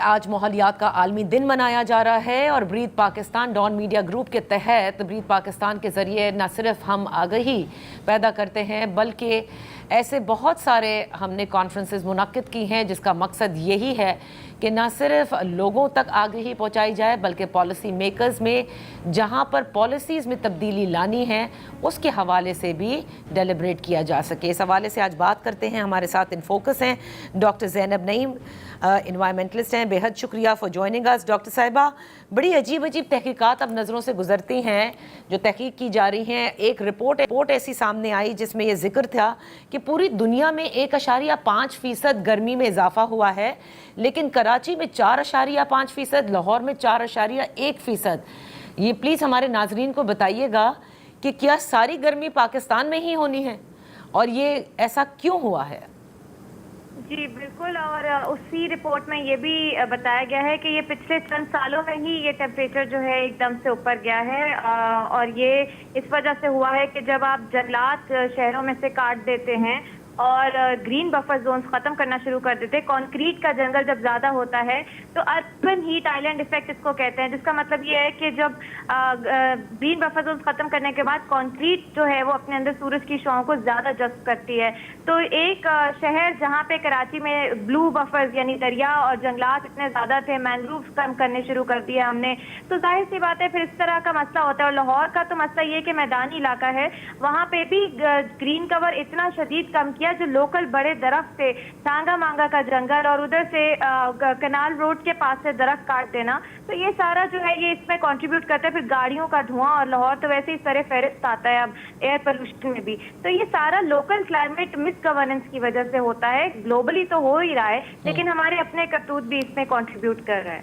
آج ماحولیات کا عالمی دن منایا جا رہا ہے اور بریتھ پاکستان ڈان میڈیا گروپ کے تحت بریتھ پاکستان کے ذریعے نہ صرف ہم آگہی پیدا کرتے ہیں بلکہ ایسے بہت سارے ہم نے کانفرنسز منعقد کی ہیں جس کا مقصد یہی ہے کہ نہ صرف لوگوں تک آگہی پہنچائی جائے بلکہ پالیسی میکرز میں جہاں پر پالیسیز میں تبدیلی لانی ہے اس کے حوالے سے بھی ڈیلیبریٹ کیا جا سکے۔ اس حوالے سے آج بات کرتے ہیں، ہمارے ساتھ ان فوکس ہیں ڈاکٹر زینب نعیم، انوائرمنٹلسٹ ہیں۔ بہت شکریہ فار جوائننگ اس۔ ڈاکٹر صاحبہ، بڑی عجیب تحقیقات اب نظروں سے گزرتی ہیں جو تحقیق کی جا رہی ہیں۔ ایک رپورٹ ایسی سامنے آئی جس میں یہ ذکر تھا کہ پوری دنیا میں 1.5% گرمی میں اضافہ ہوا ہے، لیکن کراچی میں 4.5%، لاہور میں 4.1%۔ یہ پلیز ہمارے ناظرین کو بتائیے گا کہ کیا ساری گرمی پاکستان میں ہی ہونی ہے اور یہ ایسا کیوں ہوا ہے؟ جی بالکل، اور اسی رپورٹ میں یہ بھی بتایا گیا ہے کہ یہ پچھلے چند سالوں میں ہی یہ ٹیمپریچر جو ہے ایک دم سے اوپر گیا ہے، اور یہ اس وجہ سے ہوا ہے کہ جب آپ جنگلات شہروں میں سے کاٹ دیتے ہیں اور گرین بفر زونز ختم کرنا شروع کر دیتے ہیں، کانکریٹ کا جنگل جب زیادہ ہوتا ہے تو اربن ہیٹ آئی لینڈ ایفیکٹ اس کو کہتے ہیں، جس کا مطلب یہ ہے کہ جب گرین بفر زونز ختم کرنے کے بعد کانکریٹ جو ہے وہ اپنے اندر سورج کی شعاؤں کو زیادہ جذب کرتی ہے۔ تو ایک شہر جہاں پہ کراچی میں بلو بفرز یعنی دریا اور جنگلات اتنے زیادہ تھے، مینگرووز کم کرنے شروع کر دیا ہم نے، تو ظاہر سی بات ہے پھر اس طرح کا مسئلہ ہوتا ہے۔ اور لاہور کا تو مسئلہ یہ کہ میدانی علاقہ ہے، وہاں پہ بھی گرین کور اتنا شدید کم کیا جو لوکل بڑے درخت تھے، سانگا مانگا کا جنگل اور ادھر سے کنال روڈ کے پاس سے درخت کاٹ دینا، تو یہ سارا جو ہے یہ اس میں کنٹریبیوٹ کرتا ہے۔ پھر گاڑیوں کا دھواں، اور لاہور تو ویسے ہی سر فہرست آتا ہے اب ایئر پولوشن میں بھی، تو یہ سارا لوکل کلائمیٹ مس گورننس کی وجہ سے ہوتا ہے۔ گلوبلی تو ہو ہی رہا ہے لیکن ہمارے اپنے کرتوت بھی اس میں کنٹریبیوٹ کر رہا ہے۔